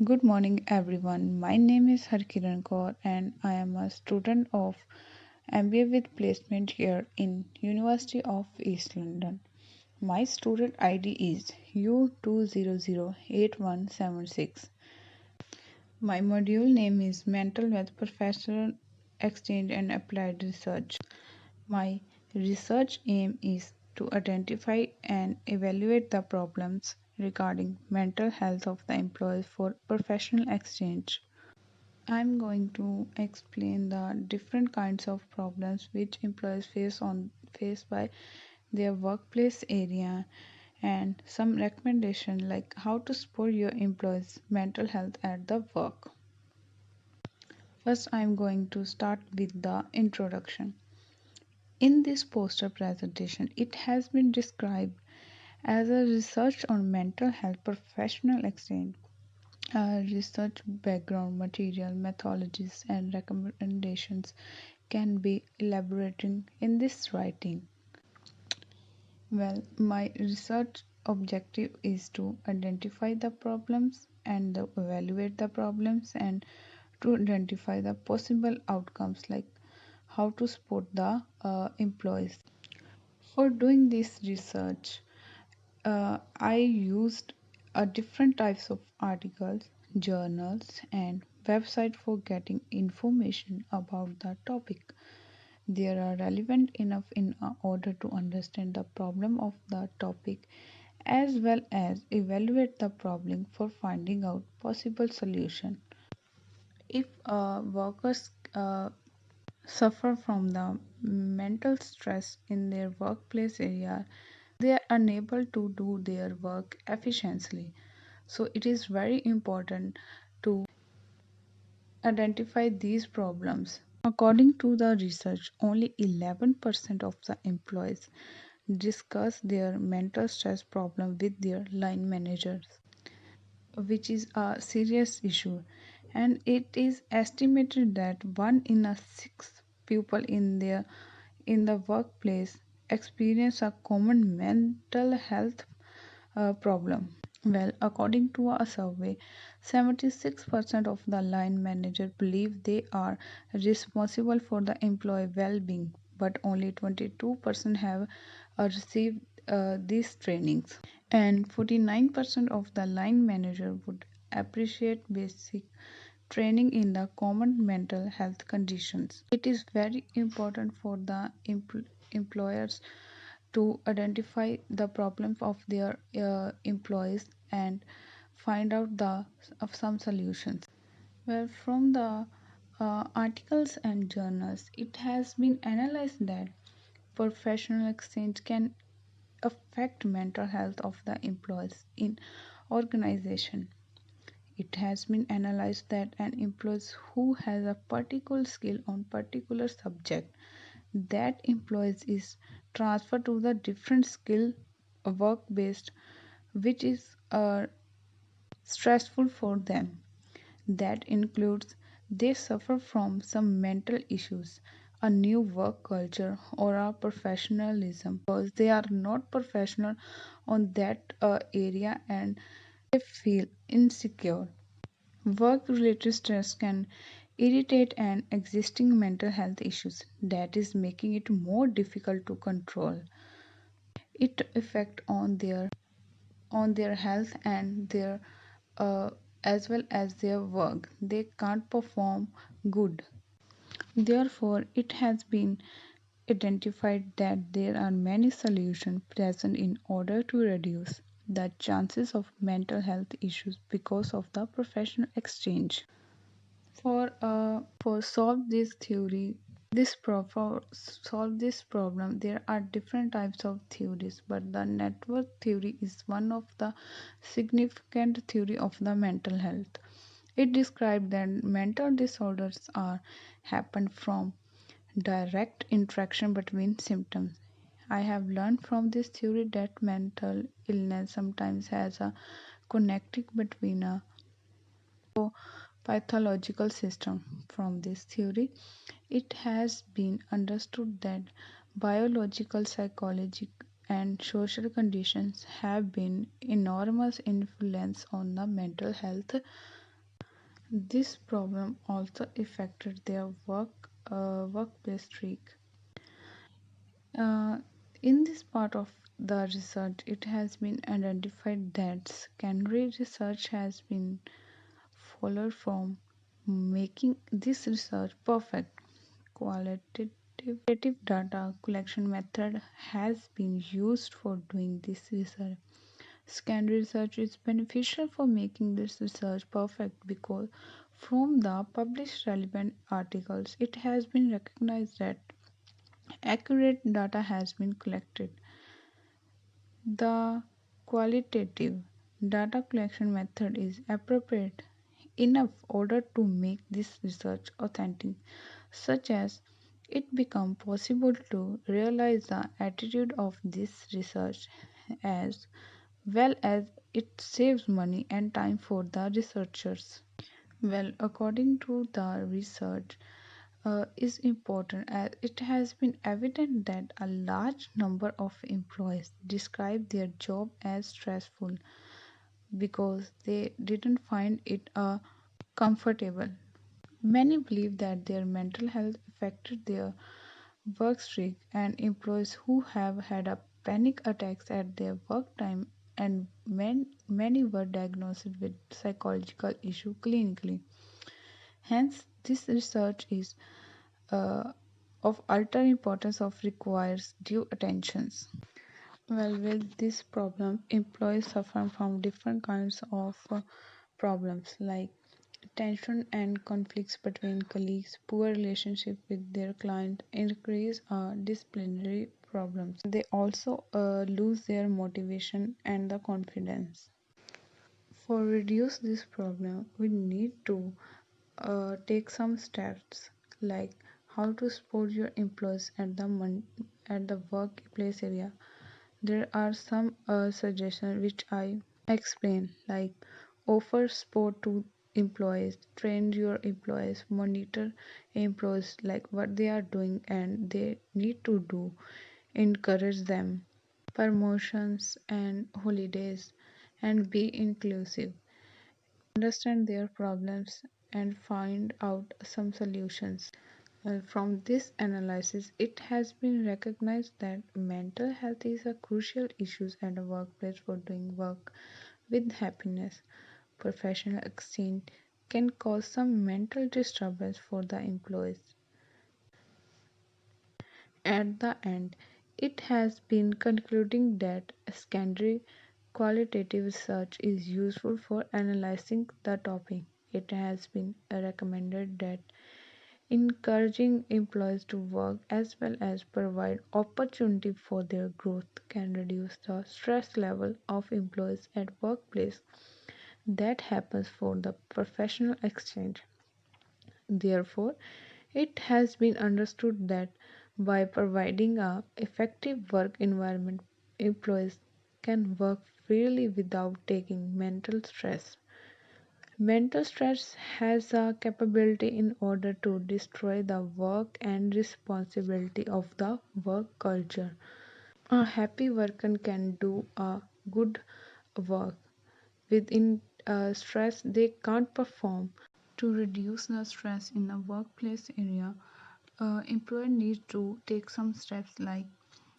Good morning, everyone. My name is Harkiran Kaur, and I am a student of MBA with placement here in University of East London. My student ID is U2008176. My module name is Mental Health Professional Exchange and Applied Research. My research aim is to identify and evaluate the problems regarding mental health of the employees for professional exchange. I'm going to explain the different kinds of problems which employees face by their workplace area and some recommendation like how to support your employees mental health at the work. First, I'm going to start with the introduction. In this poster presentation, it has been described as a research on mental health professional exchange. Research background material, methodologies, and recommendations can be elaborating in this writing. Well, my research objective is to identify the problems and evaluate the problems and to identify the possible outcomes like how to support the employees. For doing this research, I used different types of articles, journals, and website for getting information about the topic. They are relevant enough in order to understand the problem of the topic as well as evaluate the problem for finding out possible solution. If workers suffer from the mental stress in their workplace area, they are unable to do their work efficiently. So it is very important to identify these problems. According to the research, only 11% of the employees discuss their mental stress problem with their line managers, which is a serious issue. And it is estimated that one in a six people in the workplace experience a common mental health problem. Well, according to a survey, 76% of the line managers believe they are responsible for the employee well-being, but only 22% have received these trainings. And 49% of the line manager would appreciate basic training in the common mental health conditions. It is very important for the employers to identify the problems of their employees and find out the of some solutions. Well, from the articles and journals, it has been analyzed that professional exchange can affect mental health of the employees in organization. It has been analyzed that an employee who has a particular skill on particular subject, that employee is transferred to the different skill work based, which is stressful for them. That includes they suffer from some mental issues, a new work culture, or a professionalism because they are not professional on that area and they feel insecure. Work related stress can irritate an existing mental health issues that is making it more difficult to control. It affect on their health and their uh, as well as their work. They can't perform good. Therefore, it has been identified that there are many solutions present in order to reduce the chances of mental health issues because of the professional exchange. For solve this theory, for solve this problem, there are different types of theories, but the network theory is one of the significant theory of the mental health. It describes that mental disorders are happen from direct interaction between symptoms. I have learned from this theory that mental illness sometimes has a connecting between a pathological system. From this theory, it has been understood that biological, psychological, and social conditions have been enormous influence on the mental health This problem also affected their workplace streak. Uh, in this part of the research, it has been identified that secondary research has been followed from making this research perfect. Qualitative data collection method has been used for doing this research. Secondary research is beneficial for making this research perfect because from the published relevant articles, it has been recognized that accurate data has been collected. The qualitative data collection method is appropriate enough order to make this research authentic, such as it become possible to realize the attitude of this research as well as it saves money and time for the researchers. Well, according to the research, is important as it has been evident that a large number of employees describe their job as stressful because they didn't find it comfortable. Many believe that their mental health affected their work streak, and employees who have had a panic attacks at their work time and many were diagnosed with psychological issue clinically. Hence, this research is uh, of utter importance of requires due attentions. Well, with this problem, employees suffer from different kinds of problems like tension and conflicts between colleagues, poor relationship with their client, increase disciplinary problems. They also lose their motivation and the confidence. For reduce this problem, we need to take some steps like how to support your employees at at the workplace area. There are some suggestions which I explain like offer support to employees, train your employees, monitor employees like what they are doing and they need to do, encourage them, promotions and holidays, and be inclusive. Understand their problems and find out some solutions. From this analysis, it has been recognized that mental health is a crucial issue at a workplace for doing work with happiness. Professional exchange can cause some mental disturbance for the employees. At the end, it has been concluding that secondary qualitative research is useful for analyzing the topic. It has been recommended that encouraging employees to work as well as provide opportunity for their growth can reduce the stress level of employees at workplace that happens for the professional exchange. Therefore, it has been understood that by providing a effective work environment, employees can work freely without taking mental stress. Mental stress has a capability in order to destroy the work and responsibility of the work culture. A happy worker can do a good work. Within stress, they can't perform. To reduce the stress in the workplace area, employer needs to take some steps like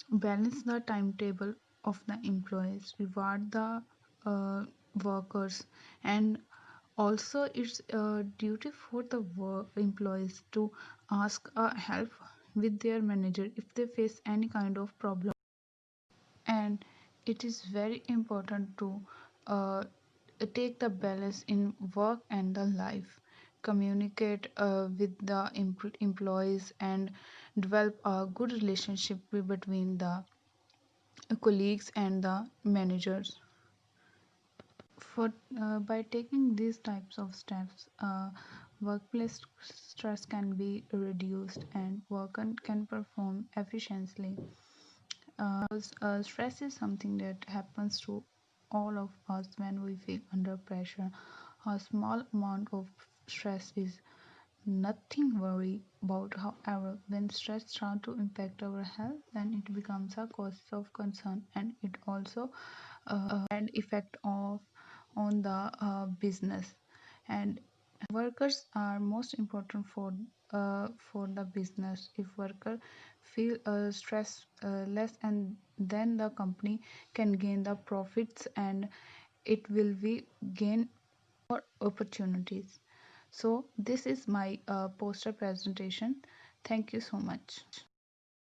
balance the timetable of the employees, reward the uh, workers, and also it's a duty for the employees to ask help with their manager if they face any kind of problem. And it is very important to uh, take the balance in work and the life, communicate with the employees and develop a good relationship between the colleagues and the managers. For by taking these types of steps, workplace stress can be reduced and worker can perform efficiently. Stress is something that happens to all of us when we feel under pressure. A small amount of stress is nothing worry about. However, when stress starts to impact our health, then it becomes a cause of concern, and it also bad effect of on the business. And Workers are most important for the business. If worker feel stress less, and then the company can gain the profits, and it will be gain more opportunities. So this is my poster presentation. Thank you so much.